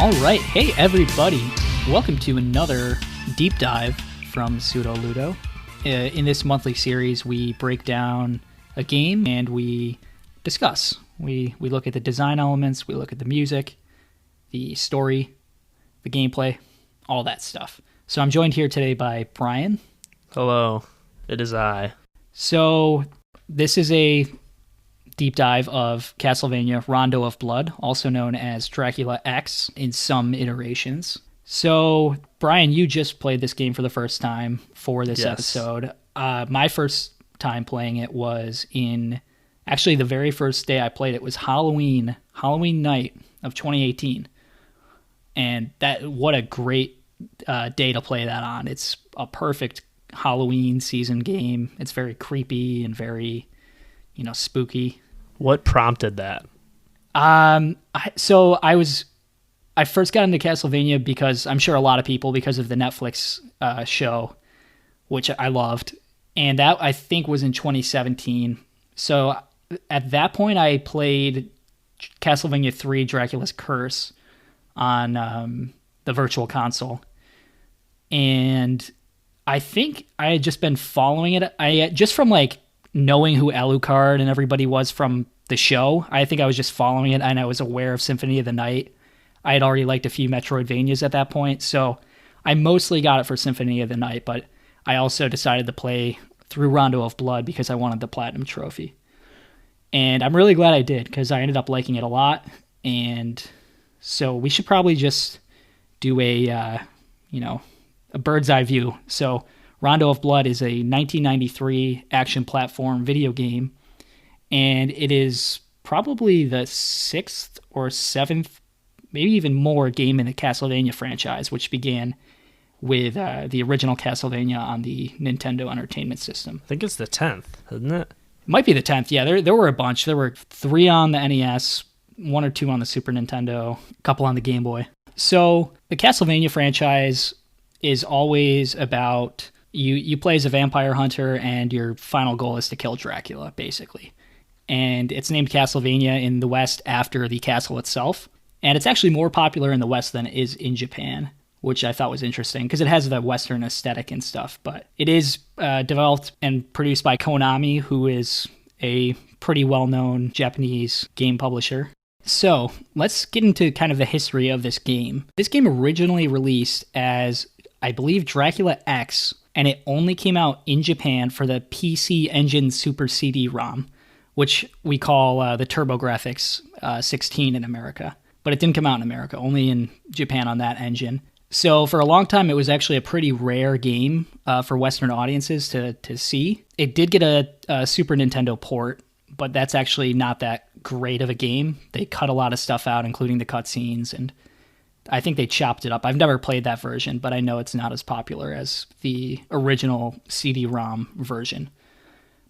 All right, hey everybody, welcome to another deep dive from Pseudo Ludo. In this monthly series, we break down a game and we discuss. We look at the design elements, we look at the music, the story, the gameplay, all that stuff. So I'm joined here today by Brian. Hello, it is I. So this is a deep dive of Castlevania Rondo of Blood, also known as Dracula X in some iterations. So, Brian, you just played this game for the first time for this episode. My first time playing it was actually the very first day I played it was Halloween night of 2018. And what a great day to play that on. It's a perfect Halloween season game. It's very creepy and very, spooky. What prompted that? I first got into Castlevania because I'm sure a lot of people, because of the Netflix show, which I loved. And that, I think, was in 2017. So at that point, I played Castlevania 3 Dracula's Curse on the Virtual Console. And I think I had just been following it. Just from knowing who Alucard and everybody was from the show, I think I was just following it, and I was aware of Symphony of the Night. I had already liked a few Metroidvanias at that point, so I mostly got it for Symphony of the Night, but I also decided to play through Rondo of Blood because I wanted the Platinum Trophy. And I'm really glad I did, because I ended up liking it a lot, and so we should probably just do a bird's eye view. So Rondo of Blood is a 1993 action platform video game, and it is probably the 6th or 7th, maybe even more, game in the Castlevania franchise, which began with the original Castlevania on the Nintendo Entertainment System. I think it's the 10th, isn't it? It might be the 10th, yeah. There were a bunch. There were 3 on the NES, 1 or 2 on the Super Nintendo, a couple on the Game Boy. So the Castlevania franchise is always about... You play as a vampire hunter, and your final goal is to kill Dracula, basically. And it's named Castlevania in the West after the castle itself. And it's actually more popular in the West than it is in Japan, which I thought was interesting, because it has the Western aesthetic and stuff. But it is developed and produced by Konami, who is a pretty well-known Japanese game publisher. So let's get into kind of the history of this game. This game originally released as, I believe, Dracula X, and it only came out in Japan for the PC Engine Super CD-ROM, which we call the TurboGrafx 16 in America. But it didn't come out in America, only in Japan on that engine. So for a long time, it was actually a pretty rare game for Western audiences to see. It did get a Super Nintendo port, but that's actually not that great of a game. They cut a lot of stuff out, including the cutscenes, and I think they chopped it up. I've never played that version, but I know it's not as popular as the original CD-ROM version.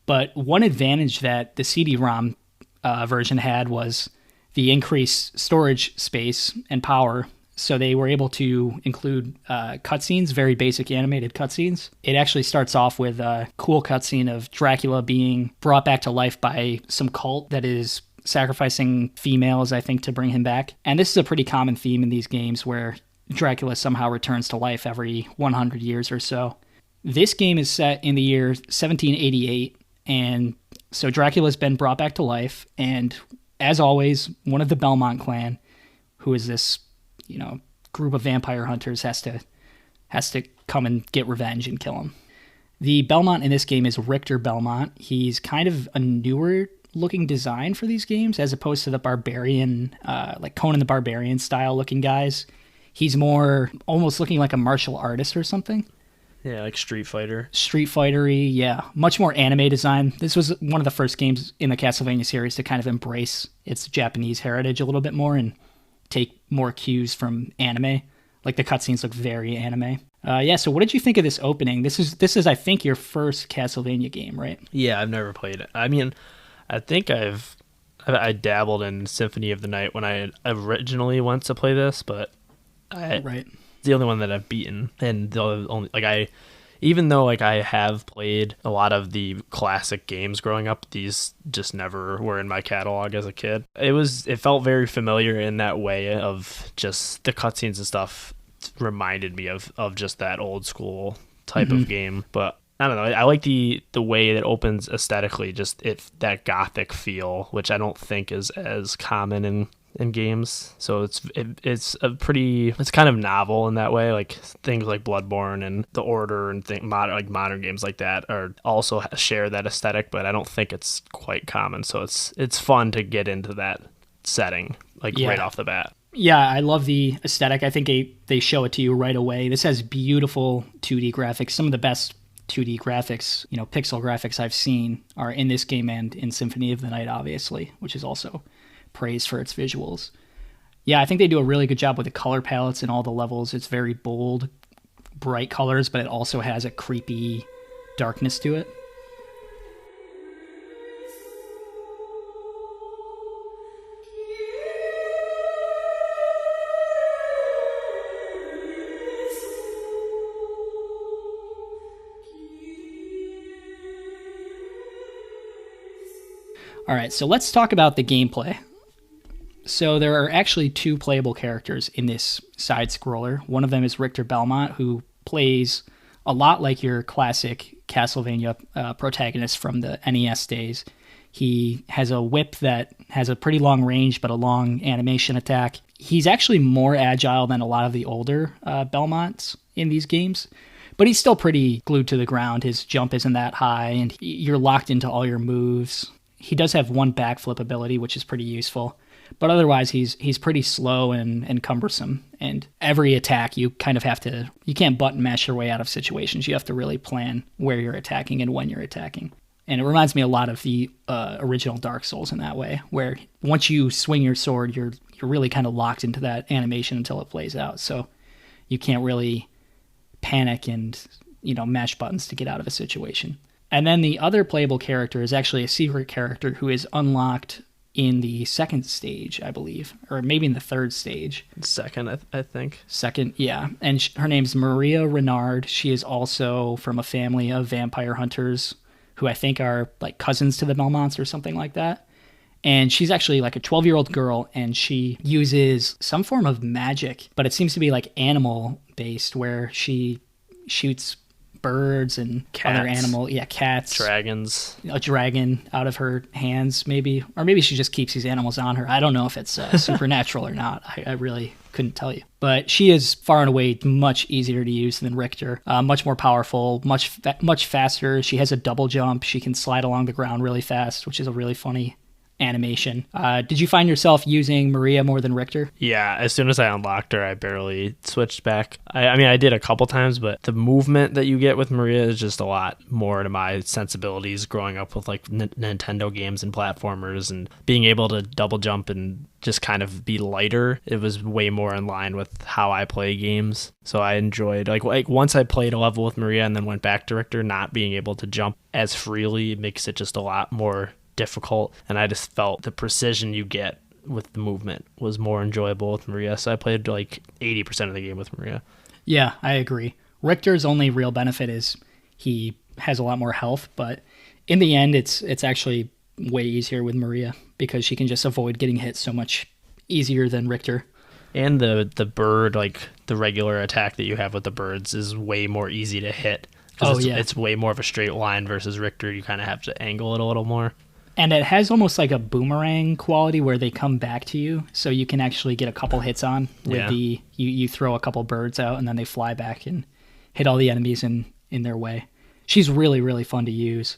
But one advantage that the CD-ROM version had was the increased storage space and power. So they were able to include cutscenes, very basic animated cutscenes. It actually starts off with a cool cutscene of Dracula being brought back to life by some cult that is sacrificing females, I think, to bring him back. And this is a pretty common theme in these games, where Dracula somehow returns to life every 100 years or so. This game is set in the year 1788, and so Dracula's been brought back to life, and as always, one of the Belmont clan, who is this, group of vampire hunters, has to come and get revenge and kill him. The Belmont in this game is Richter Belmont. He's kind of a newer looking design for these games, as opposed to the barbarian, like Conan the Barbarian style looking guys. He's more almost looking like a martial artist or something. Yeah, like Street Fighter. Street Fighter-y, yeah. Much more anime design. This was one of the first games in the Castlevania series to kind of embrace its Japanese heritage a little bit more and take more cues from anime. Like, the cutscenes look very anime. So what did you think of this opening? This is, I think, your first Castlevania game, right? Yeah, I've never played it. I mean, I think I dabbled in Symphony of the Night when I originally went to play this, but Right. the only one that I've beaten, and the only even though like I have played a lot of the classic games growing up, these just never were in my catalog as a kid. It felt very familiar in that way of just the cutscenes and stuff reminded me of just that old school type of game. But I don't know, I like the way that opens aesthetically, just that gothic feel, which I don't think is as common in games. So it's kind of novel in that way. Like things like Bloodborne and The Order and modern games like that are also share that aesthetic, but I don't think it's quite common. So it's fun to get into that setting right off the bat. Yeah, I love the aesthetic. I think they show it to you right away. This has beautiful 2D graphics. Some of the best 2D graphics, pixel graphics I've seen are in this game and in Symphony of the Night, obviously, which is also praised for its visuals. Yeah, I think they do a really good job with the color palettes in all the levels. It's very bold, bright colors, but it also has a creepy darkness to it. All right, so let's talk about the gameplay. So there are actually 2 playable characters in this side-scroller. One of them is Richter Belmont, who plays a lot like your classic Castlevania protagonist from the NES days. He has a whip that has a pretty long range, but a long animation attack. He's actually more agile than a lot of the older Belmonts in these games, but he's still pretty glued to the ground. His jump isn't that high, and you're locked into all your moves. He does have one backflip ability, which is pretty useful. But otherwise, he's pretty slow and cumbersome. And every attack, you kind of have to... You can't button mash your way out of situations. You have to really plan where you're attacking and when you're attacking. And it reminds me a lot of the original Dark Souls in that way, where once you swing your sword, you're really kind of locked into that animation until it plays out. So you can't really panic and mash buttons to get out of a situation. And then the other playable character is actually a secret character who is unlocked in the second stage, I believe, or maybe in the third stage. Second, I think. Second, yeah. And her name's Maria Renard. She is also from a family of vampire hunters who I think are like cousins to the Belmonts or something like that. And she's actually like a 12-year-old girl, and she uses some form of magic, but it seems to be like animal-based, where she shoots birds and other animals. Yeah, cats. Dragons. A dragon out of her hands, maybe. Or maybe she just keeps these animals on her. I don't know if it's supernatural or not. I really couldn't tell you. But she is far and away much easier to use than Richter. Much more powerful, much faster. She has a double jump. She can slide along the ground really fast, which is a really funny animation. Did you find yourself using Maria more than Richter? Yeah, as soon as I unlocked her, I barely switched back. I mean, I did a couple times, but the movement that you get with Maria is just a lot more to my sensibilities growing up with like Nintendo games and platformers, and being able to double jump and just kind of be lighter. It was way more in line with how I play games. So I enjoyed like once I played a level with Maria and then went back to Richter, not being able to jump as freely makes it just a lot more difficult, and I just felt the precision you get with the movement was more enjoyable with Maria. So I played like 80% of the game with Maria. Yeah, I agree. Richter's only real benefit is he has a lot more health, but in the end it's actually way easier with Maria because she can just avoid getting hit so much easier than Richter. And the bird, like the regular attack that you have with the birds, is way more easy to hit. It's way more of a straight line versus Richter. You kind of have to angle it a little more. And it has almost like a boomerang quality where they come back to you, so you can actually get a couple hits on with you throw a couple birds out and then they fly back and hit all the enemies in their way. She's really, really fun to use.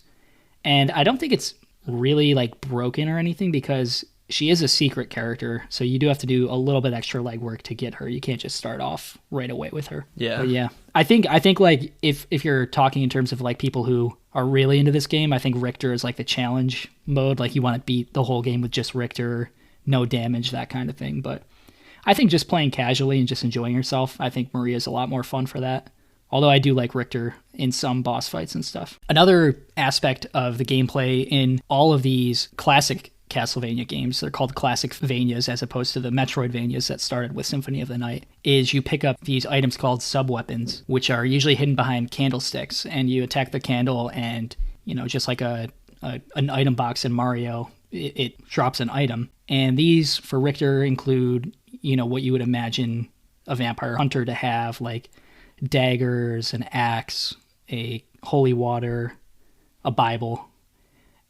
And I don't think it's really like broken or anything because she is a secret character, so you do have to do a little bit extra legwork to get her. You can't just start off right away with her. Yeah. But yeah. I think like if you're talking in terms of like people who are really into this game, I think Richter is like the challenge mode. Like you want to beat the whole game with just Richter, no damage, that kind of thing. But I think just playing casually and just enjoying yourself, I think Maria's a lot more fun for that. Although I do like Richter in some boss fights and stuff. Another aspect of the gameplay in all of these classic Castlevania games, they're called classic Vanias as opposed to the Metroidvanias that started with Symphony of the Night, is you pick up these items called sub-weapons, which are usually hidden behind candlesticks, and you attack the candle and, just like an item box in Mario, it drops an item. And these, for Richter, include, what you would imagine a vampire hunter to have, like daggers, an axe, a holy water, a Bible.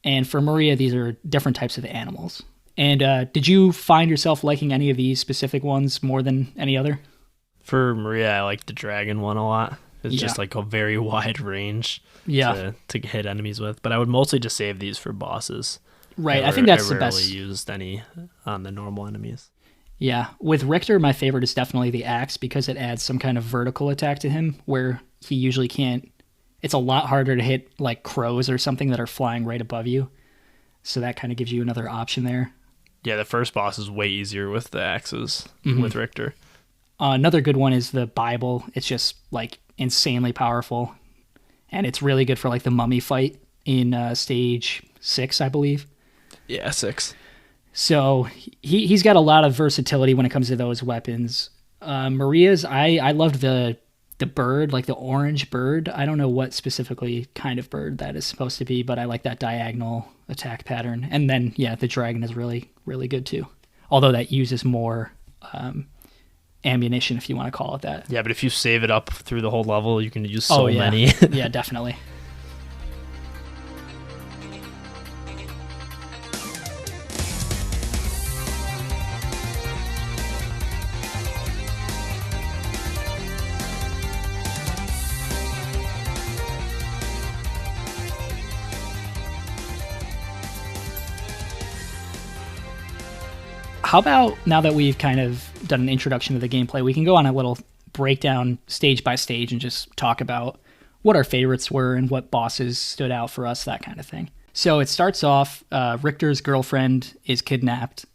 And for Maria, these are different types of animals. And did you find yourself liking any of these specific ones more than any other? For Maria, I like the dragon one a lot. It's just like a very wide range to hit enemies with. But I would mostly just save these for bosses. Right, I think that's the best. I rarely used any on the normal enemies. Yeah, with Richter, my favorite is definitely the axe because it adds some kind of vertical attack to him where he usually can't. It's a lot harder to hit like crows or something that are flying right above you. So that kind of gives you another option there. Yeah, the first boss is way easier with the axes with Richter. Another good one is the Bible. It's just like insanely powerful. And it's really good for like the mummy fight in stage 6, I believe. Yeah, 6. So he's got a lot of versatility when it comes to those weapons. Maria's, I loved the bird, like the orange bird. I don't know what specifically kind of bird that is supposed to be, but I like that diagonal attack pattern. And then, the dragon is really, really good too. Although that uses more ammunition, if you want to call it that. Yeah, but if you save it up through the whole level, you can use so many. Yeah, definitely. How about, now that we've kind of done an introduction to the gameplay, we can go on a little breakdown stage by stage and just talk about what our favorites were and what bosses stood out for us, that kind of thing. So it starts off, Richter's girlfriend is kidnapped,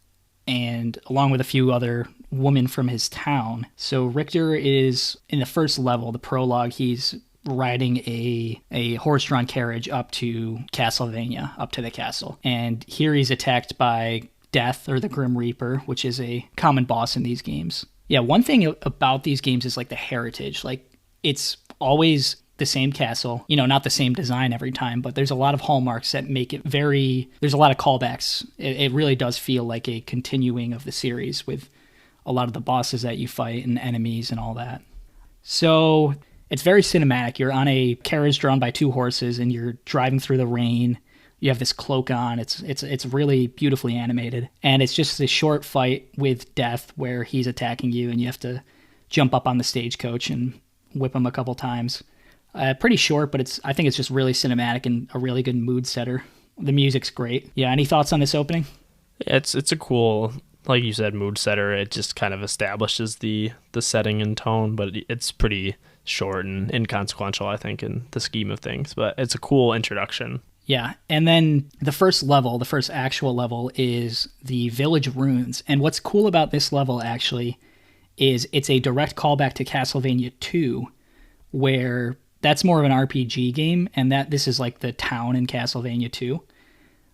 and along with a few other women from his town. So Richter is, in the first level, the prologue, he's riding a horse-drawn carriage up to Castlevania, up to the castle. And here he's attacked by Death, or the Grim Reaper, which is a common boss in these games. Yeah, one thing about these games is like the heritage. Like, it's always the same castle, not the same design every time, but there's a lot of hallmarks that make it there's a lot of callbacks. It really does feel like a continuing of the series with a lot of the bosses that you fight and enemies and all that. So it's very cinematic. You're on a carriage drawn by 2 horses and you're driving through the rain. You have this cloak on. It's really beautifully animated. And it's just a short fight with Death where he's attacking you and you have to jump up on the stagecoach and whip him a couple times. Pretty short, but I think it's just really cinematic and a really good mood setter. The music's great. Yeah, any thoughts on this opening? It's a cool, like you said, mood setter. It just kind of establishes the setting and tone, but it's pretty short and inconsequential, I think, in the scheme of things. But it's a cool introduction. Yeah, and then the first actual level, is the Village Ruins. And what's cool about this level, actually, is it's a direct callback to Castlevania 2, where that's more of an RPG game, and this is like the town in Castlevania 2,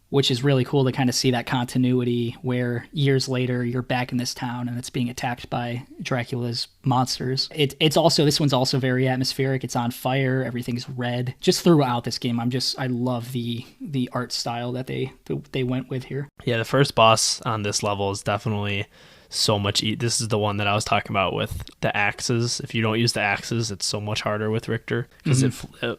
which is really cool to kind of see that continuity where years later you're back in this town and it's being attacked by Dracula's monsters. This one's also very atmospheric. It's on fire. Everything's red. Just throughout this game, I love the art style that they went with here. Yeah, the first boss on this level is definitely so much. This is the one that I was talking about with the axes. If you don't use the axes, it's so much harder with Richter because it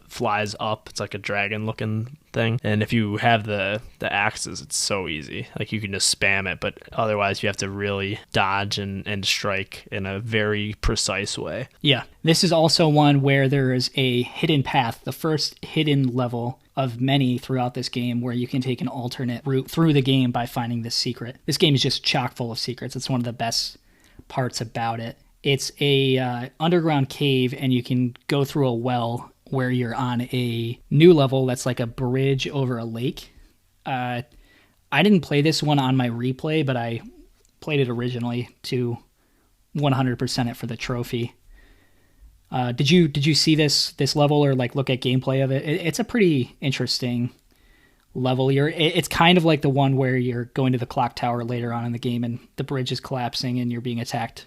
flies up. It's like a dragon looking thing. And if you have the axes, it's so easy. Like, you can just spam it, but otherwise you have to really dodge and strike in a very precise way. Yeah. This is also one where there is a hidden path, the first hidden level of many throughout this game, where you can take an alternate route through the game by finding this secret. This game is just chock full of secrets. It's one of the best parts about it. It's a underground cave, and you can go through a well where you're on a new level that's like a bridge over a lake. I didn't play this one on my replay, but I played it originally to 100% it for the trophy. Did you see this level or like look at gameplay of it? It's a pretty interesting level. It's kind of like the one where you're going to the clock tower later on in the game and the bridge is collapsing and you're being attacked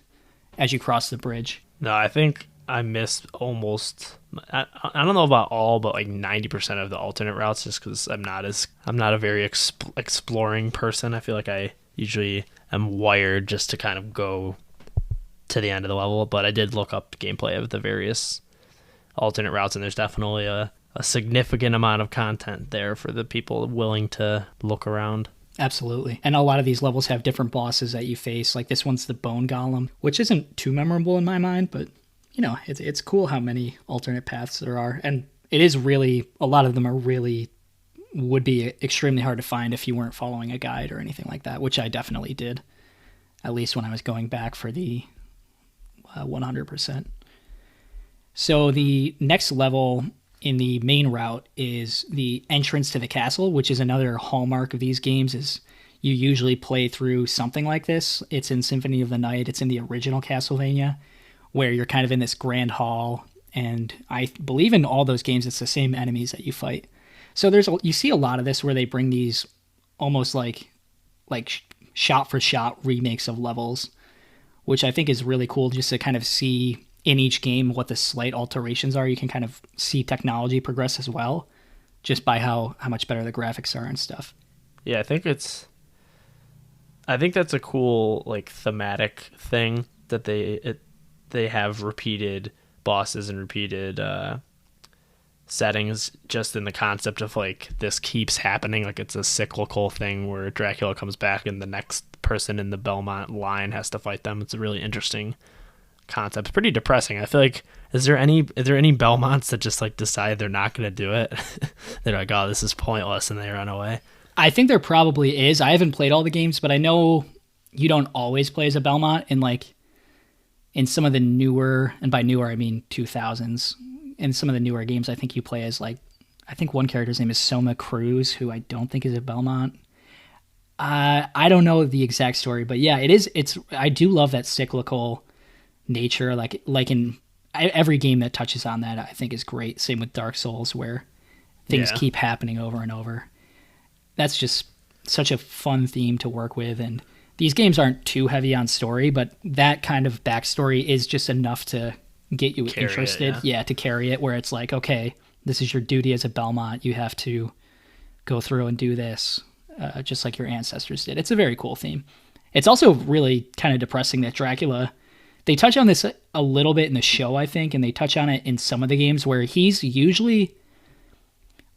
as you cross the bridge. No, I think I missed almost. I don't know about all, but like 90% of the alternate routes, just because I'm not a very exploring person. I feel like I usually am wired just to kind of go to the end of the level. But I did look up gameplay of the various alternate routes, and there's definitely a significant amount of content there for the people willing to look around. Absolutely. And a lot of these levels have different bosses that you face. Like this one's the Bone Golem, which isn't too memorable in my mind, but you know, it's cool how many alternate paths there are. And it is really, a lot of them would be extremely hard to find if you weren't following a guide or anything like that, which I definitely did, at least when I was going back for the 100%. So the next level in the main route is the entrance to the castle, which is another hallmark of these games. Is you usually play through something like this. It's in Symphony of the Night. It's in the original Castlevania, where you're kind of in this grand hall. And I believe in all those games, it's the same enemies that you fight. So you see a lot of this where they bring these almost like shot for shot remakes of levels, which I think is really cool just to kind of see in each game what the slight alterations are. You can kind of see technology progress as well, just by how much better the graphics are and stuff. Yeah, I think that's a cool like thematic thing that they have repeated bosses and repeated settings, just in the concept of like this keeps happening, like it's a cyclical thing where Dracula comes back and the next person in the Belmont line has to fight them. It's a really interesting concept. It's pretty depressing. I feel like is there any Belmonts that just like decide they're not going to do it? They're like, oh, this is pointless, and they run away. I think there probably is. I haven't played all the games, but I know you don't always play as a Belmont in some of the newer, and by newer I mean 2000s. In some of the newer games, I think you play as I think one character's name is Soma Cruz, who I don't think is a Belmont. I don't know the exact story, but yeah, I do love that cyclical nature, like in every game that touches on that, I think is great. Same with Dark Souls, where things keep happening over and over. That's just such a fun theme to work with, and these games aren't too heavy on story, but that kind of backstory is just enough to get you interested. To carry it, where it's like, okay, this is your duty as a Belmont. You have to go through and do this, just like your ancestors did. It's a very cool theme. It's also really kind of depressing that Dracula, they touch on this a little bit in the show, I think, and they touch on it in some of the games where he's usually,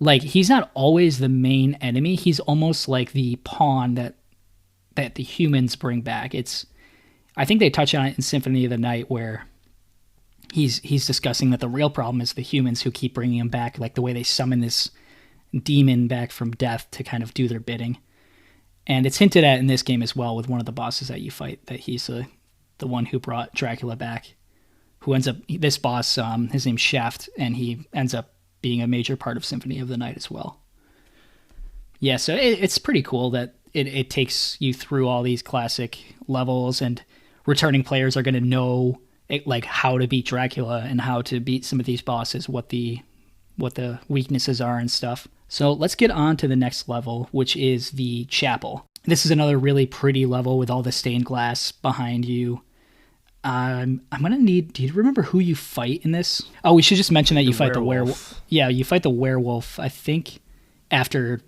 like, he's not always the main enemy. He's almost like the pawn that the humans bring back. I think they touch on it in Symphony of the Night, where he's discussing that the real problem is the humans who keep bringing him back, like the way they summon this demon back from death to kind of do their bidding. And it's hinted at in this game as well with one of the bosses that you fight, that he's the one who brought Dracula back, who ends up, this boss, his name's Shaft, and he ends up being a major part of Symphony of the Night as well. Yeah, so it's pretty cool that it takes you through all these classic levels, and returning players are going to know like how to beat Dracula and how to beat some of these bosses, what the weaknesses are and stuff. So let's get on to the next level, which is the chapel. This is another really pretty level with all the stained glass behind you. I'm gonna need. Do you remember who you fight in this? Oh, we should just mention that you fight the werewolf. Yeah, you fight the werewolf, I think, after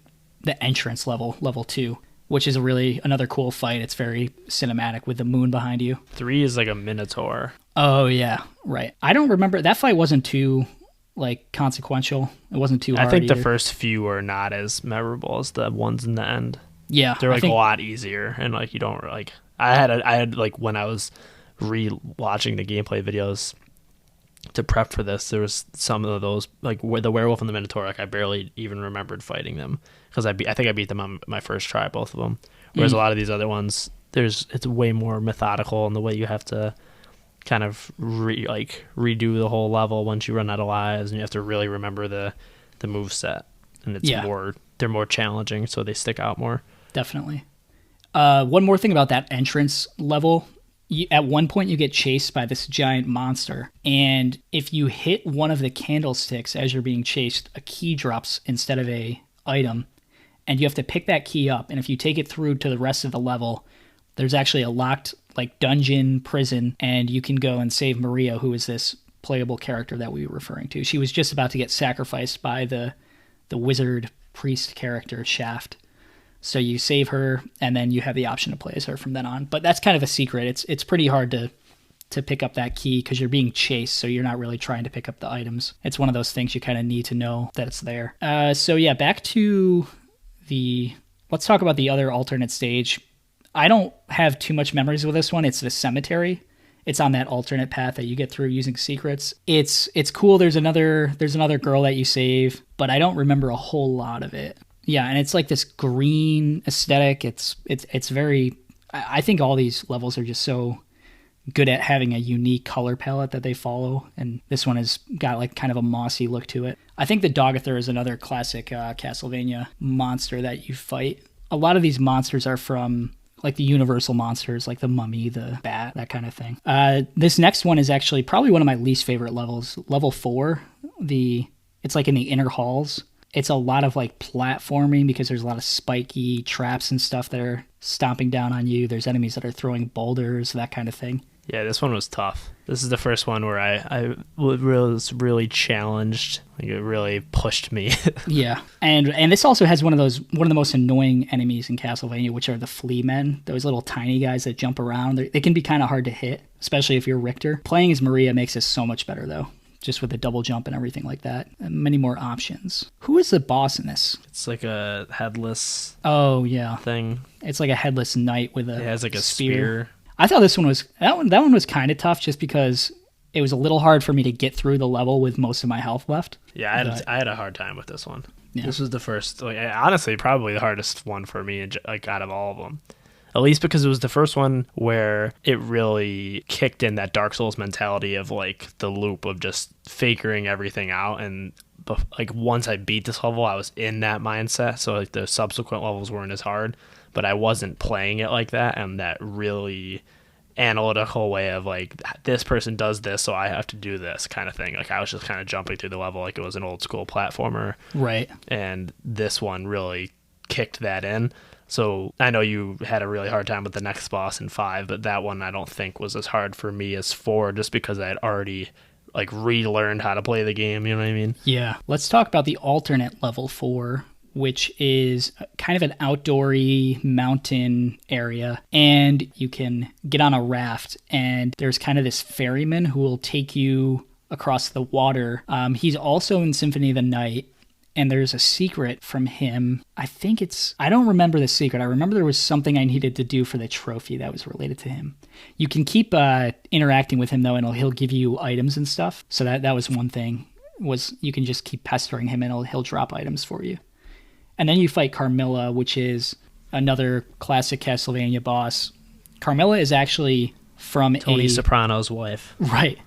the entrance level 2, which is another cool fight. It's very cinematic with the moon behind you. 3 is like a minotaur. Oh yeah, right. I don't remember, that fight wasn't too like consequential. It wasn't too hard. I think either. The first few are not as memorable as the ones in the end. Yeah, they're like a lot easier, and like you don't like. I had like when I was re-watching the gameplay videos to prep for this, there was some of those like the werewolf and the minotaur. Like I barely even remembered fighting them because I think I beat them on my first try, both of them. Whereas a lot of these other ones, it's way more methodical in the way you have to kind of redo the whole level once you run out of lives, and you have to really remember the move set, and they're more challenging, so they stick out more. Definitely. One more thing about that entrance level. At one point, you get chased by this giant monster, and if you hit one of the candlesticks as you're being chased, a key drops instead of a item, and you have to pick that key up. And if you take it through to the rest of the level, there's actually a locked like dungeon prison, and you can go and save Maria, who is this playable character that we were referring to. She was just about to get sacrificed by the wizard priest character Shaft. So you save her, and then you have the option to play as her from then on. But that's kind of a secret. It's pretty hard to pick up that key because you're being chased, so you're not really trying to pick up the items. It's one of those things you kind of need to know that it's there. So yeah, back to let's talk about the other alternate stage. I don't have too much memories with this one. It's the cemetery. It's on that alternate path that you get through using secrets. It's cool. There's another girl that you save, but I don't remember a whole lot of it. Yeah, and it's like this green aesthetic. It's very. I think all these levels are just so good at having a unique color palette that they follow, and this one has got like kind of a mossy look to it. I think the Dogathur is another classic Castlevania monster that you fight. A lot of these monsters are from like the universal monsters, like the mummy, the bat, that kind of thing. This next one is actually probably one of my least favorite levels. Level 4, it's like in the inner halls. It's a lot of like platforming because there's a lot of spiky traps and stuff that are stomping down on you. There's enemies that are throwing boulders, that kind of thing. Yeah, this one was tough. This is the first one where I was really challenged. Like it really pushed me. Yeah, and this also has one of the most annoying enemies in Castlevania, which are the flea men. Those little tiny guys that jump around. They can be kind of hard to hit, especially if you're Richter. Playing as Maria makes this so much better though, just with the double jump and everything like that. And many more options. Who is the boss in this? It's like a headless. Oh yeah, thing. It's like a headless knight with It has like a spear. I thought this one was that one was kind of tough just because it was a little hard for me to get through the level with most of my health left. Yeah, I had a hard time with this one. Yeah. This was the first, like, honestly, probably the hardest one for me, like out of all of them. At least because it was the first one where it really kicked in that Dark Souls mentality of like the loop of just figuring everything out. And like once I beat this level, I was in that mindset. So like the subsequent levels weren't as hard, but I wasn't playing it like that. And that really analytical way of like, this person does this, so I have to do this kind of thing. Like I was just kind of jumping through the level like it was an old school platformer. Right. And this one really kicked that in. So I know you had a really hard time with the next boss in 5, but that one I don't think was as hard for me as 4, just because I had already like relearned how to play the game, you know what I mean? Yeah. Let's talk about the alternate level 4, which is kind of an outdoory mountain area, and you can get on a raft, and there's kind of this ferryman who will take you across the water. He's also in Symphony of the Night, and there's a secret from him. I don't remember the secret. I remember there was something I needed to do for the trophy that was related to him. You can keep interacting with him though, and he'll give you items and stuff. So that was one thing, was you can just keep pestering him and he'll drop items for you. And then you fight Carmilla, which is another classic Castlevania boss. Carmilla is actually from Tony Soprano's wife. Right.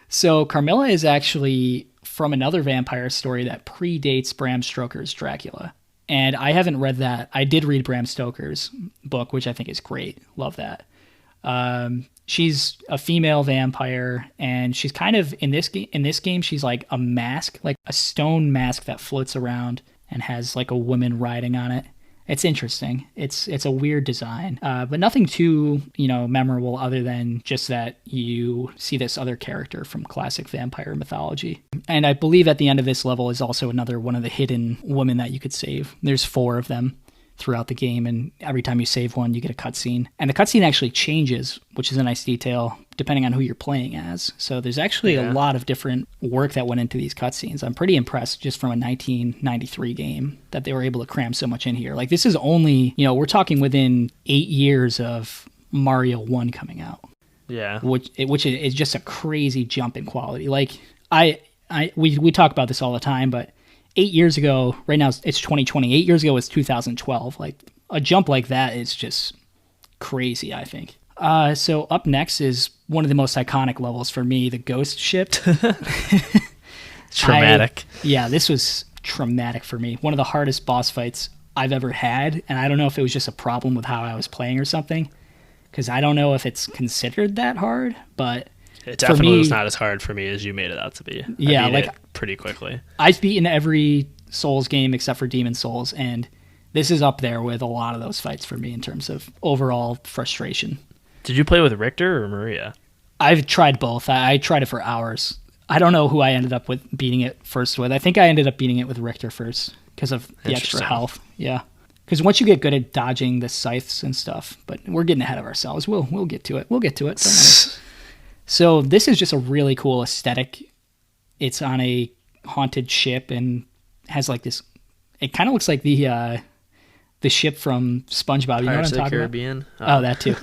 So Carmilla is actually from another vampire story that predates Bram Stoker's Dracula. And I haven't read that. I did read Bram Stoker's book, which I think is great. Love that. She's a female vampire, and she's kind of in this game. She's like a mask, like a stone mask that floats around and has like a woman riding on it. It's interesting. It's a weird design, but nothing too memorable other than just that you see this other character from classic vampire mythology. And I believe at the end of this level is also another one of the hidden women that you could save. There's 4 of them throughout the game, and every time you save one, you get a cutscene. And the cutscene actually changes, which is a nice detail, depending on who you're playing as. So there's actually a lot of different work that went into these cutscenes. I'm pretty impressed just from a 1993 game that they were able to cram so much in here. Like, this is only, we're talking within 8 years of Mario 1 coming out. Yeah. Which is just a crazy jump in quality. Like, we talk about this all the time, but 8 years ago, right now it's 2020. 8 years ago was 2012. Like, a jump like that is just crazy, I think. So up next is one of the most iconic levels for me, the Ghost Ship. Traumatic. This was traumatic for me. One of the hardest boss fights I've ever had, and I don't know if it was just a problem with how I was playing or something, because I don't know if it's considered that hard, but it definitely was not as hard for me as you made it out to be. Yeah, I beat it pretty quickly. I've beaten every Souls game except for Demon Souls, and this is up there with a lot of those fights for me in terms of overall frustration. Did you play with Richter or Maria? I've tried both. I tried it for hours. I don't know who I ended up with beating it first with. I think I ended up beating it with Richter first because of the extra health. Yeah. Because once you get good at dodging the scythes and stuff, but we're getting ahead of ourselves. We'll get to it. We'll get to it. So this is just a really cool aesthetic. It's on a haunted ship and has like this. It kind of looks like the ship from SpongeBob. You know what I'm talking Caribbean? about? Oh, that too.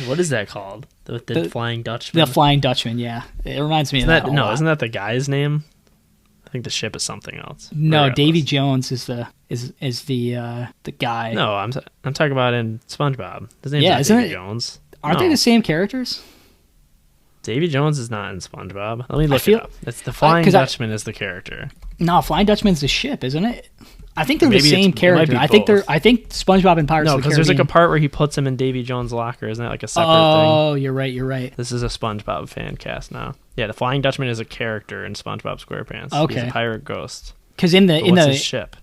What is that called? The Flying Dutchman? The Flying Dutchman, yeah. It reminds me of that. No, isn't that the guy's name? I think the ship is something else. No, Davy Jones is the guy. No, I'm talking about in SpongeBob. His name's not Davy Jones. Aren't they the same characters? Davy Jones is not in SpongeBob. Let me look it up. It's the Flying Dutchman is the character. No, Flying Dutchman's the ship, isn't it? I think they're the same character. I think SpongeBob and Pirates of the Caribbean. No, because there's like a part where he puts him in Davy Jones' locker. Isn't that like a separate thing? Oh, you're right. This is a SpongeBob fan cast now. Yeah, the Flying Dutchman is a character in SpongeBob SquarePants. Okay. He's a pirate ghost. Because what's his ship?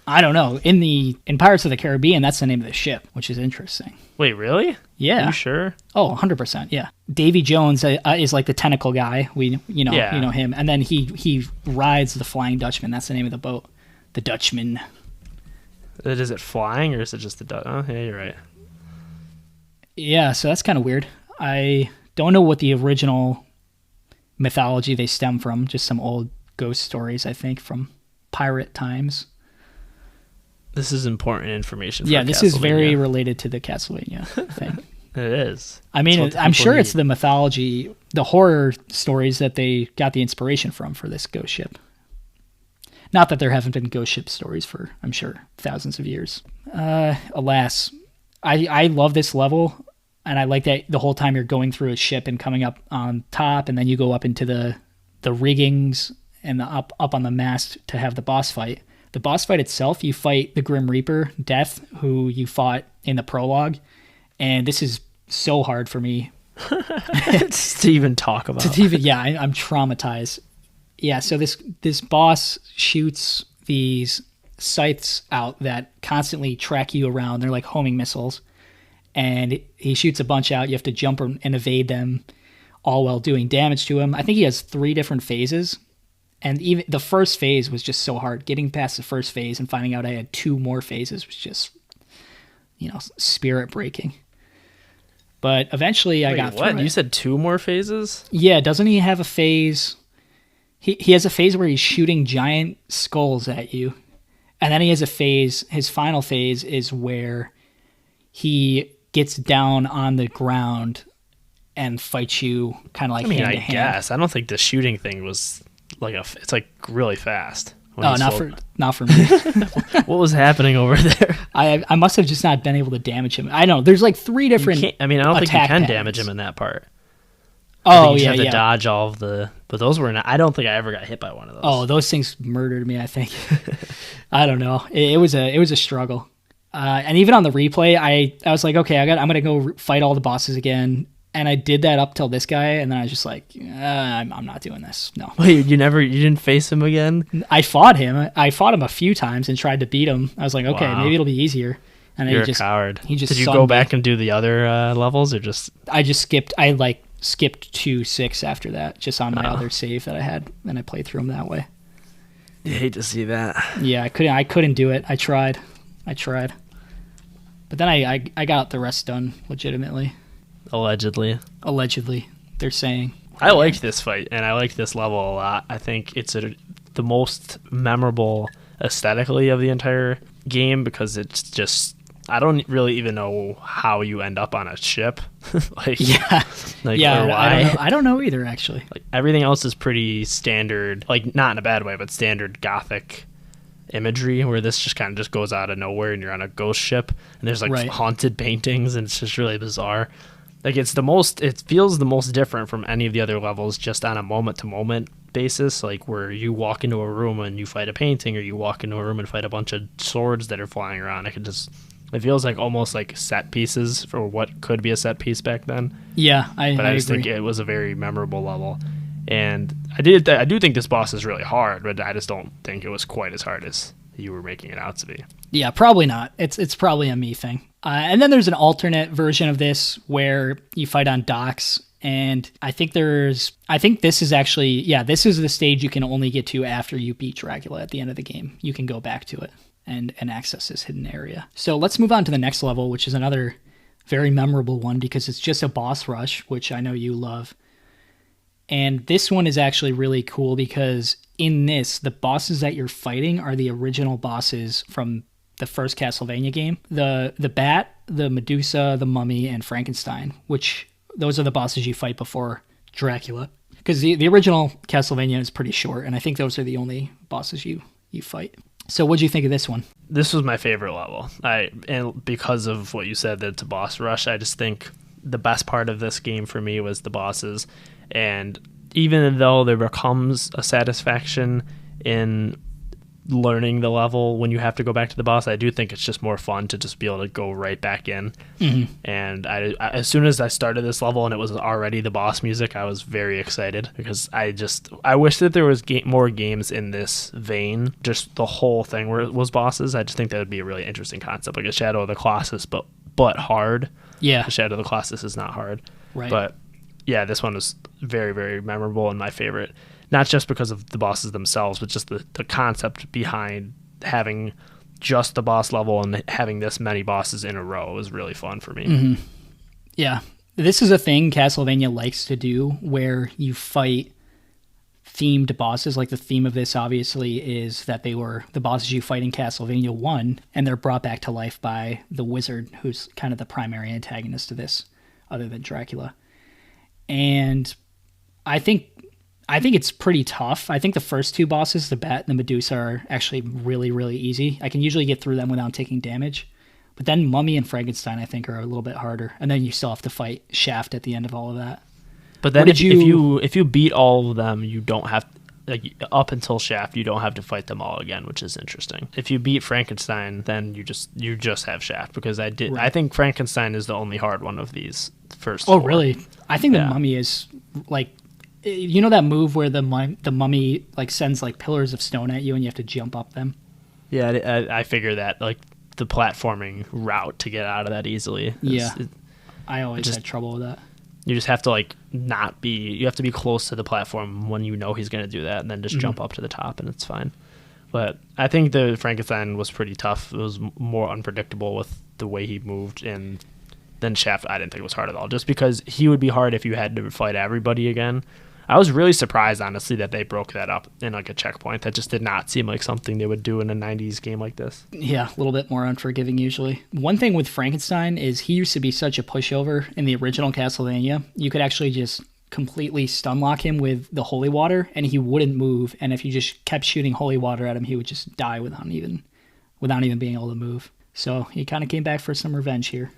I don't know. In Pirates of the Caribbean, that's the name of the ship, which is interesting. Wait, really? Yeah. Are you sure? Oh, 100%. Yeah. Davy Jones is like the tentacle guy. You know him, and then he rides the Flying Dutchman. That's the name of the boat, the Dutchman. Is it flying or is it just the Dutch? Oh, yeah, you're right. Yeah, so that's kind of weird. I don't know what the original mythology they stem from. Just some old ghost stories, I think, from pirate times. This is important information. Yeah, this is very related to the Castlevania thing. It is. I mean, I'm sure it's the mythology, the horror stories that they got the inspiration from for this ghost ship. Not that there haven't been ghost ship stories for, I'm sure, thousands of years. Alas, I love this level, and I like that the whole time you're going through a ship and coming up on top, and then you go up into the riggings and up on the mast to have the boss fight. The boss fight itself, you fight the Grim Reaper, Death, who you fought in the prologue, and this is so hard for me to even talk about. I'm traumatized. Yeah, so this boss shoots these scythes out that constantly track you around. They're like homing missiles. And he shoots a bunch out. You have to jump and evade them, all while doing damage to him. I think he has 3 different phases. And even the first phase was just so hard. Getting past the first phase and finding out I had 2 more phases was just, spirit breaking. But eventually I got through it. You said 2 more phases? Yeah, doesn't he have a phase? He has a phase where he's shooting giant skulls at you. And then he has a phase, his final phase is where he gets down on the ground and fights you kind of like hand to hand. I guess. I don't think the shooting thing was it's like really fast. Oh, not for me. What was happening over there? I must have just not been able to damage him. I know there's like 3 different. I don't think you can damage him in that part. Oh, you have to dodge all of the. But those were not. I don't think I ever got hit by one of those. Oh, those things murdered me. I think. I don't know. It was a struggle. And even on the replay, I was like, okay, I'm gonna go fight all the bosses again. And I did that up till this guy, and then I was just like, I'm not doing this. No. Wait, you didn't face him again? I fought him. I fought him a few times and tried to beat him. I was like, okay, maybe it'll be easier. And You're a coward. Did you go back and do the other levels, or just? I just skipped. Skipped to 6 after that, just on my other save that I had, and I played through them that way. You hate to see that. Yeah, I couldn't do it. I tried, but then I got the rest done legitimately. Allegedly, they're saying. I liked this fight, and I liked this level a lot. I think it's the most memorable aesthetically of the entire game, because it's just. I don't really even know how you end up on a ship. Or why. I don't know either, actually. Like everything else is pretty standard, like not in a bad way, but standard Gothic imagery, where this just kind of just goes out of nowhere and you're on a ghost ship and there's like haunted paintings and it's just really bizarre. Like it feels the most different from any of the other levels, just on a moment to moment basis, like where you walk into a room and you fight a painting, or you walk into a room and fight a bunch of swords that are flying around. It feels like almost like set pieces for what could be a set piece back then. Yeah, I just agree. think it was a very memorable level. And I do think this boss is really hard, but I just don't think it was quite as hard as you were making it out to be. Yeah, probably not. It's probably a me thing. And then there's an alternate version of this where you fight on docks, and I think this is actually, this is the stage you can only get to after you beat Dracula at the end of the game. You can go back to it and access this hidden area. So let's move on to the next level, which is another very memorable one because it's just a boss rush, which I know you love. And this one is actually really cool because in this, the bosses that you're fighting are the original bosses from the first Castlevania game. The Bat, the Medusa, the Mummy, and Frankenstein, which those are the bosses you fight before Dracula. Because the original Castlevania is pretty short, and I think those are the only bosses you fight. So what'd you think of this one? This was my favorite level. And because of what you said, that it's a boss rush, I just think the best part of this game for me was the bosses. And even though there becomes a satisfaction in learning the level when you have to go back to the boss, I do think it's just more fun to just be able to go right back in. Mm-hmm. And I as soon as I started this level and it was already the boss music, I was very excited because I wish that there was more games in this vein, just the whole thing where it was bosses. I just think that would be a really interesting concept, like a Shadow of the Colossus, but hard. Yeah, the Shadow of the Colossus is not hard, right? But yeah, this one was very, very memorable and my favorite. Not just because of the bosses themselves, but just the concept behind having just the boss level and having this many bosses in a row was really fun for me. Mm-hmm. Yeah. This is a thing Castlevania likes to do where you fight themed bosses. Like the theme of this obviously is that they were the bosses you fight in Castlevania 1, and they're brought back to life by the wizard, who's kind of the primary antagonist of this, other than Dracula. And I think it's pretty tough. I think the first two bosses, the Bat and the Medusa, are actually really, really easy. I can usually get through them without taking damage. But then Mummy and Frankenstein, I think, are a little bit harder. And then you still have to fight Shaft at the end of all of that. But then if you beat all of them, you don't have, like, up until Shaft, you don't have to fight them all again, which is interesting. If you beat Frankenstein, then you just have Shaft, because I think Frankenstein is the only hard one of these first four. Really? I think the Mummy is, like, you know that move where the mummy like sends like pillars of stone at you and you have to jump up them? Yeah, I figure that, like, the platforming route to get out of that easily. I always had trouble with that. You just have to, like, you have to be close to the platform when you know he's going to do that, and then just jump up to the top and it's fine. But I think the Frankenstein was pretty tough. It was more unpredictable with the way he moved, and then Shaft I didn't think it was hard at all, just because he would be hard if you had to fight everybody again. I was really surprised, honestly, that they broke that up in, like, a checkpoint. That just did not seem like something they would do in a 90s game like this. Yeah, a little bit more unforgiving usually. One thing with Frankenstein is he used to be such a pushover in the original Castlevania. You could actually just completely stun lock him with the holy water, and he wouldn't move. And if you just kept shooting holy water at him, he would just die without even being able to move. So he kind of came back for some revenge here.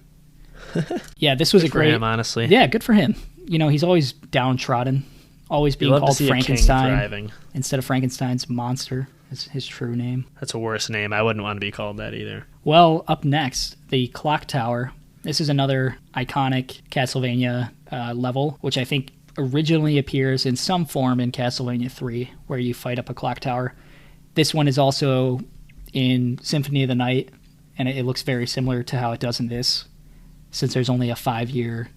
Yeah, this was good for him, honestly. Yeah, good for him. You know, he's always downtrodden. Always being called Frankenstein instead of Frankenstein's monster is his true name. That's a worse name. I wouldn't want to be called that either. Well, up next, the Clock Tower. This is another iconic Castlevania level, which I think originally appears in some form in Castlevania 3, where you fight up a clock tower. This one is also in Symphony of the Night, and it looks very similar to how it does in this, since there's only a 5-year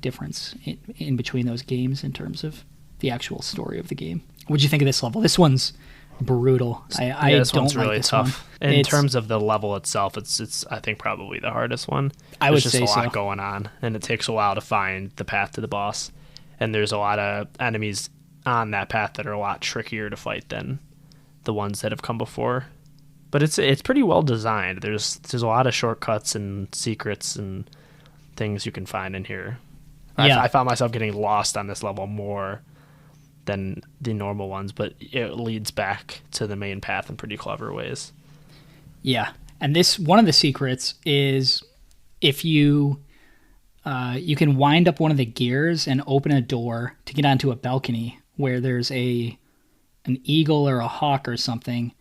difference in between those games in terms of the actual story of the game. What'd you think of this level? This one's brutal. This one's really tough. In terms of the level itself, it's I think probably the hardest one. There's just a lot going on, and it takes a while to find the path to the boss. And there's a lot of enemies on that path that are a lot trickier to fight than the ones that have come before. But it's pretty well designed. There's a lot of shortcuts and secrets and things you can find in here. Yeah. I found myself getting lost on this level more than the normal ones, but it leads back to the main path in pretty clever ways. Yeah, and one of the secrets is if you can wind up one of the gears and open a door to get onto a balcony where there's an eagle or a hawk or something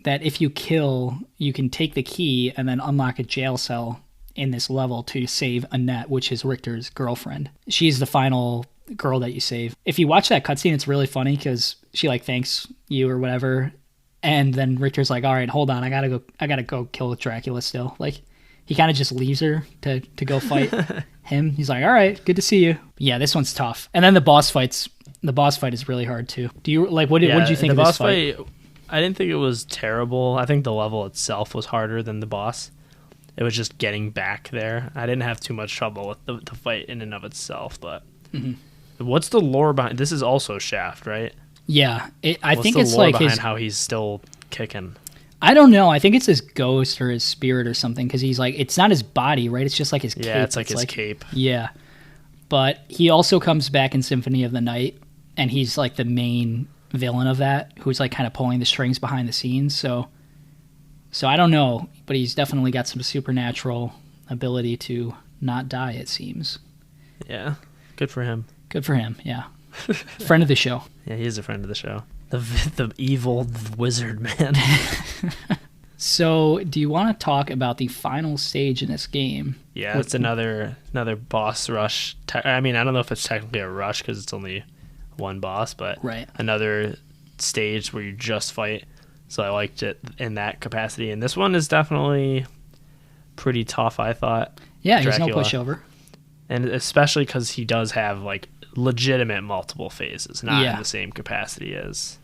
that if you kill, you can take the key and then unlock a jail cell in this level to save Annette, which is Richter's girlfriend. She's the final girl that you save. If you watch that cutscene, it's really funny because she like thanks you or whatever, and then Richter's like, all right, hold on, I gotta go kill Dracula still. Like, he kind of just leaves her to go fight him. He's like, all right, good to see you. Yeah, this one's tough. And then the boss fight is really hard too. Do you like what did you think of this fight? I didn't think it was terrible. I think the level itself was harder than the boss. It was just getting back there. I didn't have too much trouble with the fight in and of itself, but what's the lore behind this? Is also Shaft, right? Yeah, I think it's the lore like behind how he's still kicking. I don't know. I think it's his ghost or his spirit or something, because he's like, it's not his body, right? It's just like his cape. Yeah, it's like his cape. Yeah. But he also comes back in Symphony of the Night, and he's like the main villain of that, who's like kind of pulling the strings behind the scenes. So I don't know, but he's definitely got some supernatural ability to not die, it seems. Yeah, good for him. Good for him, yeah. Friend of the show. Yeah, he is a friend of the show. The evil wizard man. So, do you want to talk about the final stage in this game? Yeah, it's another boss rush. I mean, I don't know if it's technically a rush because it's only one boss, but another stage where you just fight. So I liked it in that capacity. And this one is definitely pretty tough, I thought. Yeah, there's no pushover. And especially because he does have like legitimate multiple phases, not in the same capacity as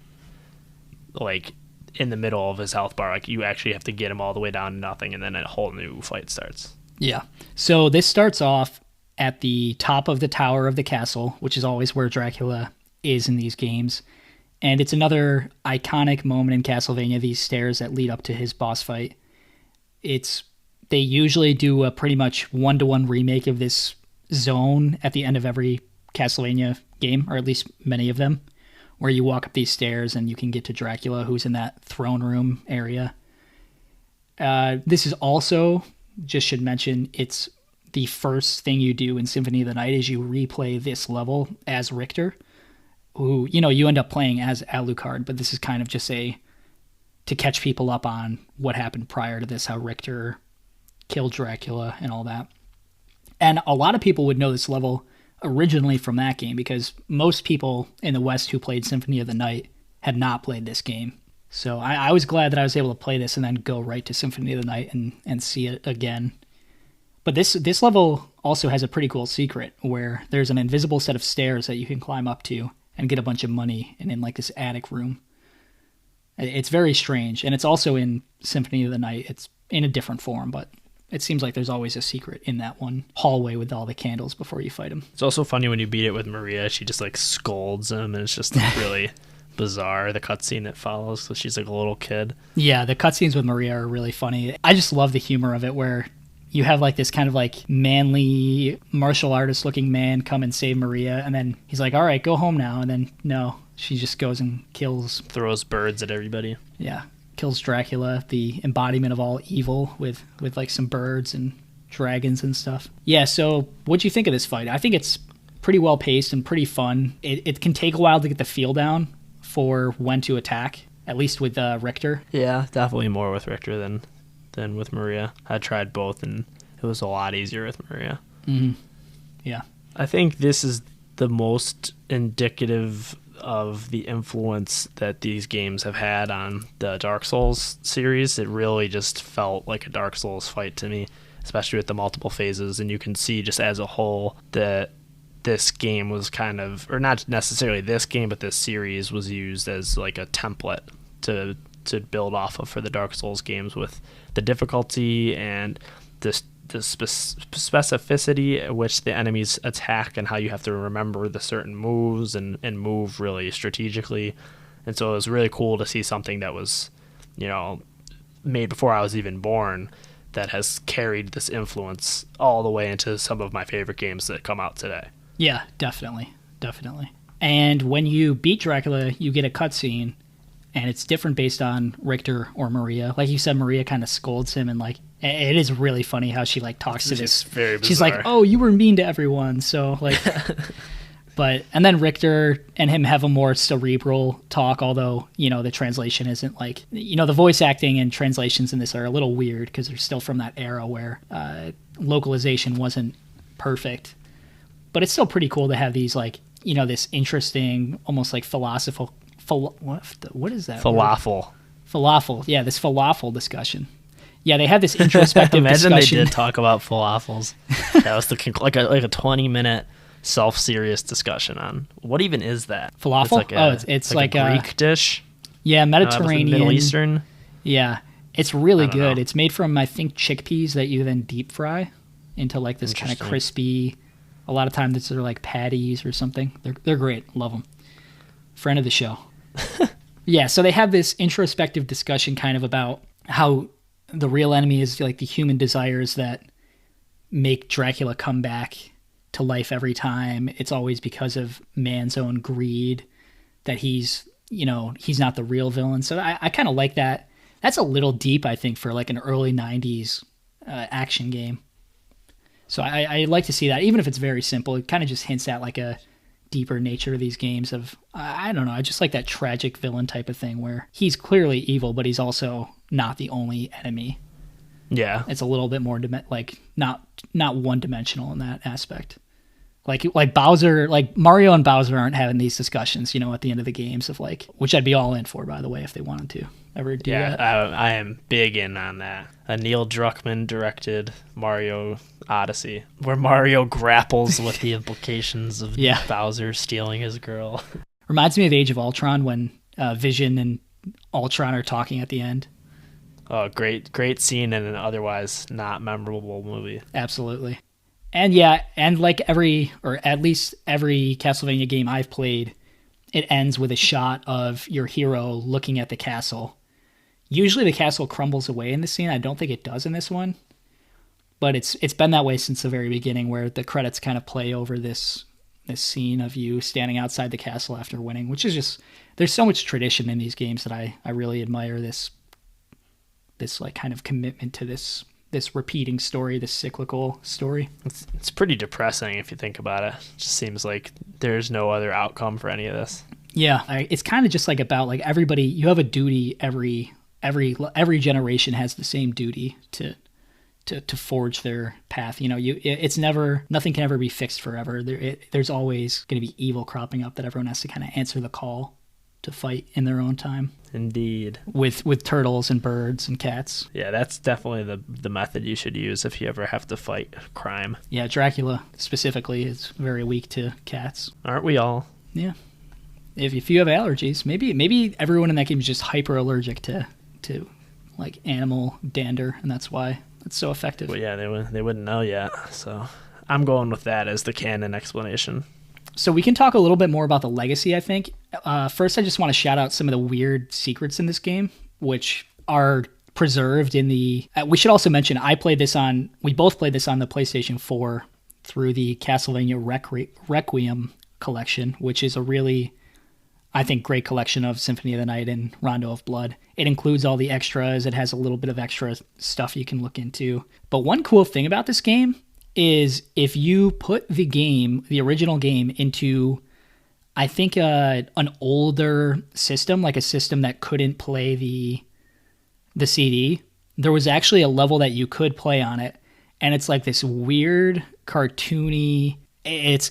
like in the middle of his health bar. Like, you actually have to get him all the way down to nothing, and then a whole new fight starts. Yeah. So this starts off at the top of the tower of the castle, which is always where Dracula is in these games. And it's another iconic moment in Castlevania, these stairs that lead up to his boss fight. They usually do a pretty much one-to-one remake of this zone at the end of every Castlevania game, or at least many of them, where you walk up these stairs and you can get to Dracula, who's in that throne room area. This is also, just should mention, it's the first thing you do in Symphony of the Night is you replay this level as Richter, who, you end up playing as Alucard, but this is kind of just to catch people up on what happened prior to this, how Richter killed Dracula and all that. And a lot of people would know this level originally from that game, because most people in the West who played Symphony of the Night had not played this game. So I was glad that I was able to play this and then go right to Symphony of the Night and see it again. But this level also has a pretty cool secret where there's an invisible set of stairs that you can climb up to and get a bunch of money and in like this attic room. It's very strange, and it's also in Symphony of the Night. It's in a different form, but it seems like there's always a secret in that one hallway with all the candles before you fight him. It's also funny when you beat it with Maria. She just like scolds him, and it's just like really bizarre, the cutscene that follows. So she's like a little kid. Yeah, the cutscenes with Maria are really funny. I just love the humor of it, where you have like this kind of like manly martial artist looking man come and save Maria, and then he's like, all right, go home now. And then no, she just goes and throws birds at everybody. Yeah. Kills Dracula, the embodiment of all evil, with like some birds and dragons and stuff. Yeah, so what'd you think of this fight? I think it's pretty well paced and pretty fun. It can take a while to get the feel down for when to attack, at least with Richter. Yeah, definitely more with Richter than with Maria. I tried both, and it was a lot easier with Maria. Mm-hmm. Yeah. I think this is the most indicative of the influence that these games have had on the Dark Souls series. It really just felt like a Dark Souls fight to me, especially with the multiple phases. And you can see just as a whole that this game was kind of, or not necessarily this game, but this series was used as like a template to build off of for the Dark Souls games, with the difficulty and the specificity at which the enemies attack and how you have to remember the certain moves and move really strategically. And so it was really cool to see something that was, made before I was even born, that has carried this influence all the way into some of my favorite games that come out today. Yeah, definitely. And when you beat Dracula, you get a cutscene, and it's different based on Richter or Maria. Like you said, Maria kind of scolds him, and like it is really funny how she like talks to this. Very bizarre. She's like, "Oh, you were mean to everyone," so like. And then Richter and him have a more cerebral talk, although the translation isn't like the voice acting and translations in this are a little weird because they're still from that era where localization wasn't perfect. But it's still pretty cool to have these like this interesting, almost like philosophical, what is that? Falafel. Falafel. Yeah, this falafel discussion. Yeah, they have this introspective Imagine discussion. they did talk about falafels. That was like a 20-minute self-serious discussion on what even is that? Falafel? It's like a Greek dish. Yeah, Mediterranean. Middle Eastern. Yeah, it's really good. know. It's made from, I think, chickpeas that you then deep fry into like this kind of crispy. A lot of times they're like patties or something. They're great. Love them. Friend of the show. Yeah, so they have this introspective discussion kind of about how the real enemy is like the human desires that make Dracula come back to life every time. It's always because of man's own greed that he's not the real villain. So I kind of like that. That's a little deep, I think, for like an early 90s action game. So I like to see that, even if it's very simple. It kind of just hints at like a deeper nature of these games of, I don't know, I just like that tragic villain type of thing where he's clearly evil, but he's also not the only enemy. Yeah. It's a little bit more not one-dimensional in that aspect. Like Bowser, like Mario and Bowser aren't having these discussions, at the end of the games of like, which I'd be all in for, by the way, if they wanted to ever do that. I am big in on that. A Neil Druckmann directed Mario Odyssey, where Mario grapples with the implications of Bowser stealing his girl. Reminds me of Age of Ultron when Vision and Ultron are talking at the end. Oh, great scene in an otherwise not memorable movie. Absolutely. And like at least every Castlevania game I've played, it ends with a shot of your hero looking at the castle. Usually the castle crumbles away in the scene. I don't think it does in this one. But it's been that way since the very beginning, where the credits kind of play over this scene of you standing outside the castle after winning, which is just, there's so much tradition in these games that I really admire this like kind of commitment to this repeating story, this cyclical story. It's pretty depressing if you think about it. It just seems like there's no other outcome for any of this. Yeah, it's kind of just like about like everybody. You have a duty. Every generation has the same duty to forge their path. It's never, nothing can ever be fixed forever. There's always going to be evil cropping up that everyone has to kind of answer the call to fight in their own time. Indeed. With turtles and birds and cats. Yeah, that's definitely the method you should use if you ever have to fight crime. Yeah, Dracula specifically is very weak to cats. Aren't we all? Yeah. If you have allergies, maybe everyone in that game is just hyper allergic to like animal dander, and that's why it's so effective. Well, yeah, they wouldn't know yet. So I'm going with that as the canon explanation. So we can talk a little bit more about the legacy, I think. First, I just want to shout out some of the weird secrets in this game, which are preserved in the... we should also mention, we both played this on the PlayStation 4 through the Castlevania Requiem collection, which is a really, I think, great collection of Symphony of the Night and Rondo of Blood. It includes all the extras. It has a little bit of extra stuff you can look into. But one cool thing about this game is if you put the original game into, I think, an older system, like a system that couldn't play the CD, there was actually a level that you could play on it, and it's like this weird cartoony. It's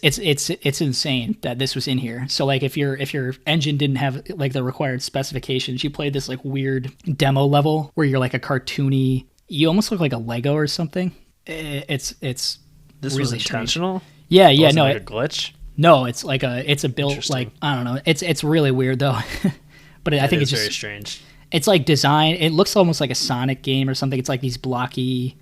insane that this was in here. So like if your engine didn't have like the required specifications, you played this like weird demo level where you're like a cartoony. You almost look like a Lego or something. It's this really was intentional. Strange. Yeah, no, like a glitch. No, it's a built, like, I don't know. It's really weird though. But I think it's just very strange. It's like design. It looks almost like a Sonic game or something. It's like these blocky.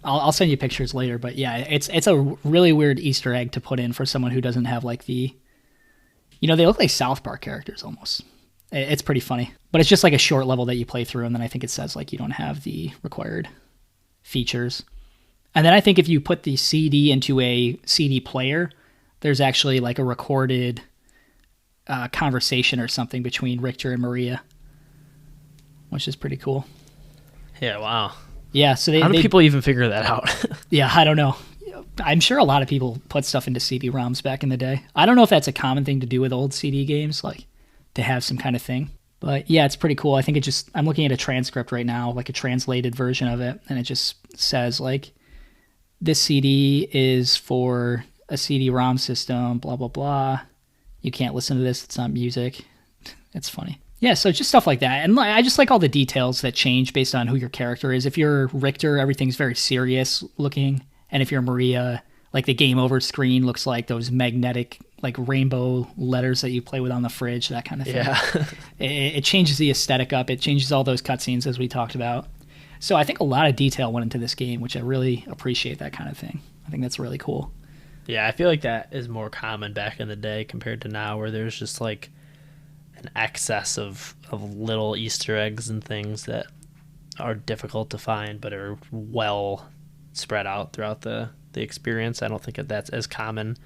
I'll send you pictures later, but yeah, it's a really weird Easter egg to put in for someone who doesn't have like they look like South Park characters almost. It's pretty funny, but it's just like a short level that you play through, and then I think it says like you don't have the required features. And then I think if you put the CD into a CD player, there's actually like a recorded conversation or something between Richter and Maria, which is pretty cool. Yeah, wow. Yeah, so how do people even figure that out? Yeah, I don't know. I'm sure a lot of people put stuff into CD-ROMs back in the day. I don't know if that's a common thing to do with old CD games, like to have some kind of thing. But yeah, it's pretty cool. I think I'm looking at a transcript right now, like a translated version of it, and it just says like, this CD is for a CD-ROM system, blah, blah, blah. You can't listen to this. It's not music. It's funny. Yeah, so just stuff like that. And I just like all the details that change based on who your character is. If you're Richter, everything's very serious looking. And if you're Maria, like the game over screen looks like those magnetic, like rainbow letters that you play with on the fridge, that kind of thing. Yeah. It changes the aesthetic up. It changes all those cutscenes as we talked about. So I think a lot of detail went into this game, which I really appreciate that kind of thing. I think that's really cool. Yeah, I feel like that is more common back in the day compared to now, where there's just like an excess of little Easter eggs and things that are difficult to find but are well spread out throughout the experience. I don't think that's as common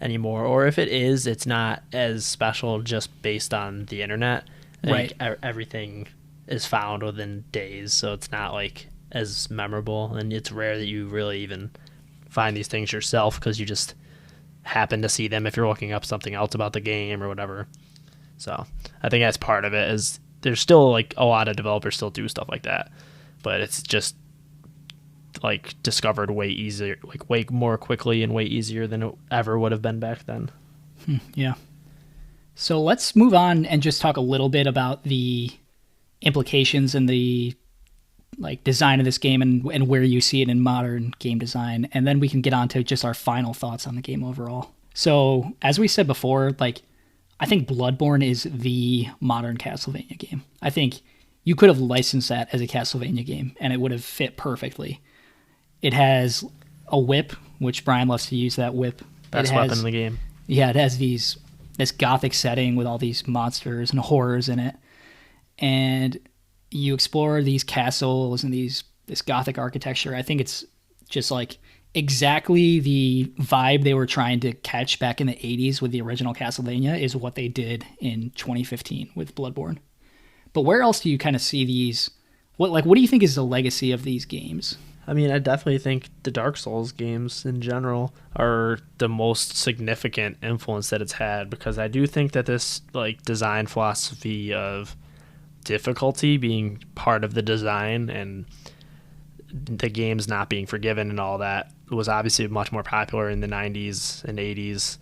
anymore, or if it is, it's not as special just based on the internet. Right. Everything is found within days, so it's not like as memorable, and it's rare that you really even find these things yourself because you just happen to see them if you're looking up something else about the game or whatever. So I think that's part of it. Is there's still like a lot of developers still do stuff like that, but it's just like discovered way easier, like way more quickly and way easier than it ever would have been back then. Yeah. So let's move on and just talk a little bit about the implications and the like design of this game and where you see it in modern game design, and then we can get on to just our final thoughts on the game overall. So as we said before, like I think Bloodborne is the modern Castlevania game. I think you could have licensed that as a Castlevania game and it would have fit perfectly. It has a whip, which Brian loves to use that whip. Best weapon in the game. Yeah, it has this gothic setting with all these monsters and horrors in it. And you explore these castles and this gothic architecture. I think it's just like exactly the vibe they were trying to catch back in the 80s with the original Castlevania is what they did in 2015 with Bloodborne. But where else do you kind of see these? What do you think is the legacy of these games? I mean, I definitely think the Dark Souls games in general are the most significant influence that it's had, because I do think that this like design philosophy of difficulty being part of the design and the games not being forgiven and all that was obviously much more popular in the 90s and 80s,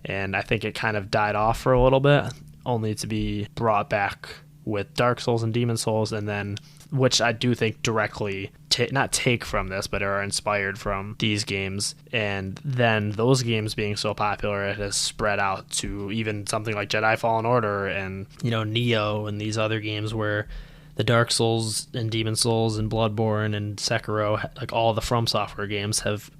and I think it kind of died off for a little bit, only to be brought back with Dark Souls and Demon Souls, and then which I do think directly not take from this, but are inspired from these games. And then those games being so popular, it has spread out to even something like Jedi Fallen Order and, you know, Neo and these other games where the Dark Souls and Demon Souls and Bloodborne and Sekiro, like all the From Software games, have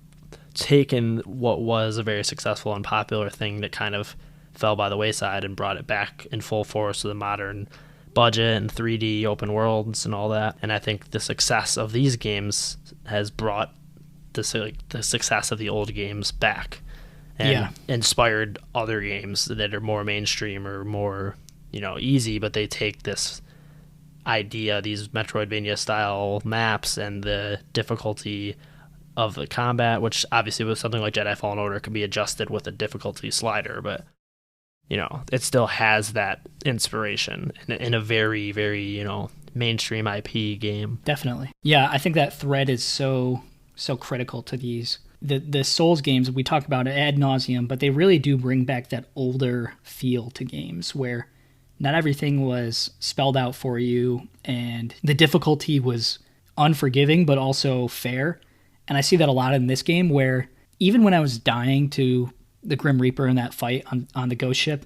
taken what was a very successful and popular thing that kind of fell by the wayside and brought it back in full force to the modern budget and 3D open worlds and all that. And I think the success of these games has brought the success of the old games back and inspired other games that are more mainstream or more, you know, easy, but they take this idea, these Metroidvania style maps and the difficulty of the combat, which obviously with something like Jedi Fallen Order could be adjusted with a difficulty slider, but you know, it still has that inspiration in a very, very, you know, mainstream IP game. Definitely. Yeah, I think that thread is so critical to these. The Souls games, we talk about it ad nauseum, but they really do bring back that older feel to games where not everything was spelled out for you and the difficulty was unforgiving but also fair. And I see that a lot in this game where even when I was dying to the Grim Reaper in that fight on the ghost ship,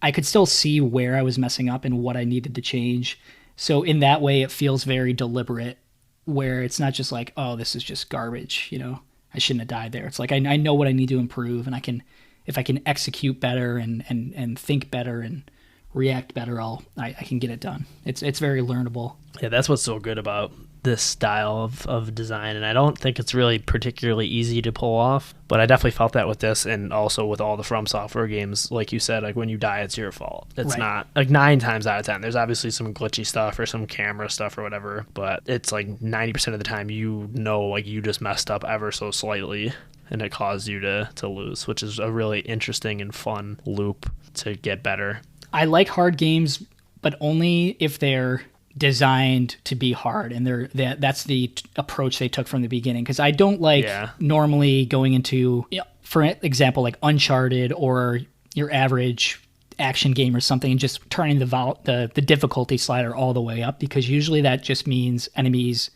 I could still see where I was messing up and what I needed to change. So in that way, it feels very deliberate, where it's not just like, oh, this is just garbage, you know, I shouldn't have died there. It's like I know what I need to improve, and if I can execute better and think better and react better, I can get it done. It's very learnable. Yeah, that's what's so good about this style of design, and I don't think it's really particularly easy to pull off, but I definitely felt that with this, and also with all the From Software games. Like you said, like when you die, it's your fault. It's not like 9 times out of 10. There's obviously some glitchy stuff or some camera stuff or whatever, but it's like 90% of the time, you know, like you just messed up ever so slightly and it caused you to lose, which is a really interesting and fun loop to get better. I like hard games, but only if they're designed to be hard, and that's the approach they took from the beginning, because I don't like normally going into for example, like Uncharted or your average action game or something, and just turning the difficulty slider all the way up, because usually that just means enemies,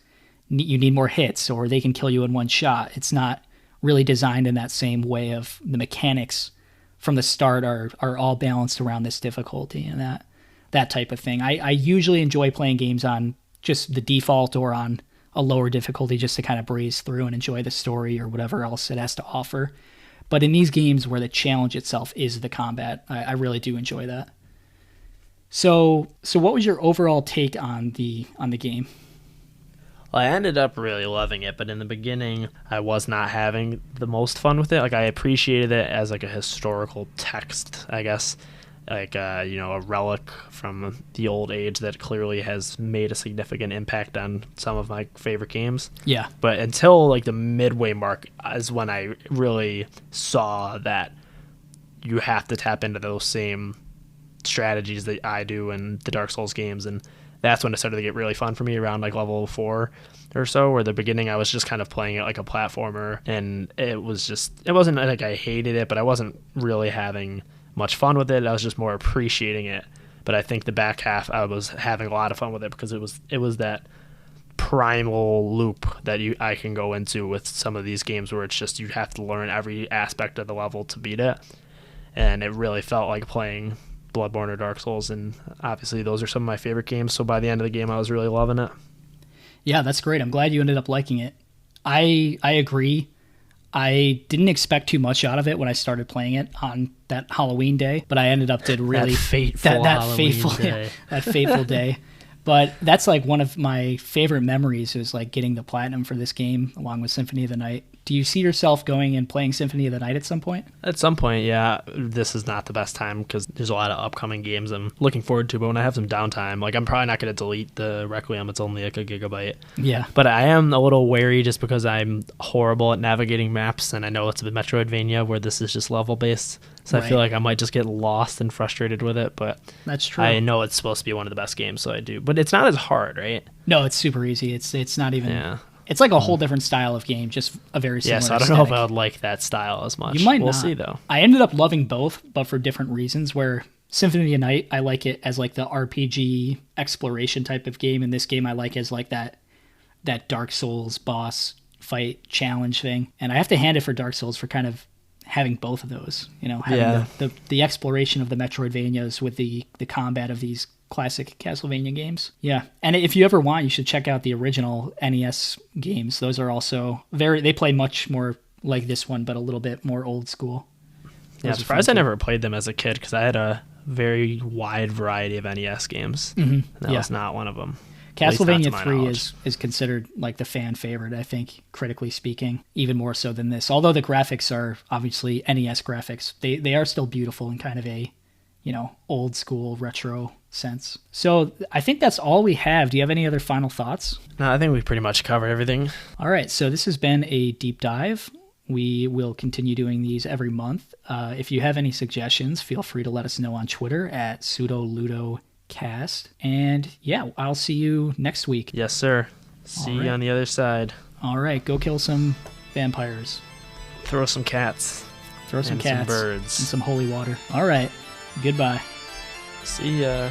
you need more hits or they can kill you in one shot. It's not really designed in that same way of the mechanics from the start are all balanced around this difficulty and that type of thing. I usually enjoy playing games on just the default or on a lower difficulty just to kind of breeze through and enjoy the story or whatever else it has to offer. But in these games where the challenge itself is the combat, I really do enjoy that. So what was your overall take on the game? Well, I ended up really loving it, but in the beginning, I was not having the most fun with it. Like, I appreciated it as like a historical text, I guess, like a relic from the old age that clearly has made a significant impact on some of my favorite games. Yeah. But until like the midway mark is when I really saw that you have to tap into those same strategies that I do in the Dark Souls games, and that's when it started to get really fun for me around like level 4 or so, where the beginning I was just kind of playing it like a platformer, and it wasn't like I hated it, but I wasn't really having much fun with it. I was just more appreciating it. But I think the back half I was having a lot of fun with it, because it was that primal loop that I can go into with some of these games where it's just you have to learn every aspect of the level to beat it, and it really felt like playing Bloodborne or Dark Souls, and obviously those are some of my favorite games, so by the end of the game I was really loving it. Yeah, that's great. I'm glad you ended up liking it. I agree. I didn't expect too much out of it when I started playing it on that Halloween day, but I ended up did really that fateful day. But that's like one of my favorite memories, is like getting the platinum for this game along with Symphony of the Night. Do you see yourself going and playing Symphony of the Night at some point? At some point, yeah. This is not the best time because there's a lot of upcoming games I'm looking forward to, but when I have some downtime, like I'm probably not going to delete the Requiem. It's only like a gigabyte. Yeah. But I am a little wary just because I'm horrible at navigating maps, and I know it's a Metroidvania where this is just level-based. So right. I feel like I might just get lost and frustrated with it, but that's true. I know it's supposed to be one of the best games, so I do. But it's not as hard, right? No, it's super easy. It's not even... Yeah. It's like a whole different style of game, just a very similar so I don't know if I would like that style as much. You might We'll not. see, though. I ended up loving both, but for different reasons, where Symphony of the Night, I like it as like the RPG exploration type of game, and this game I like as like that Dark Souls boss fight challenge thing. And I have to hand it for Dark Souls for kind of having both of those, having the exploration of the Metroidvanias with the combat of these classic Castlevania games. Yeah. And if you ever want, you should check out the original NES games. Those are also they play much more like this one, but a little bit more old school. Yeah, I'm surprised I never played them as a kid, because I had a very wide variety of NES games. Mm-hmm. And that was not one of them. Castlevania 3 is considered like the fan favorite, I think, critically speaking, even more so than this. Although the graphics are obviously NES graphics, they are still beautiful in kind of a, old school retro sense. So I think that's all we have. Do you have any other final thoughts? No, I think we pretty much covered everything. All right, so this has been a deep dive. We will continue doing these every month. If you have any suggestions, feel free to let us know on Twitter at Pseudo Ludo Cast. And yeah, I'll see you next week. Yes, sir. See you on the other side. All right, go kill some vampires. Throw some cats. Throw some cats. Some birds. And some holy water. All right, goodbye. See ya.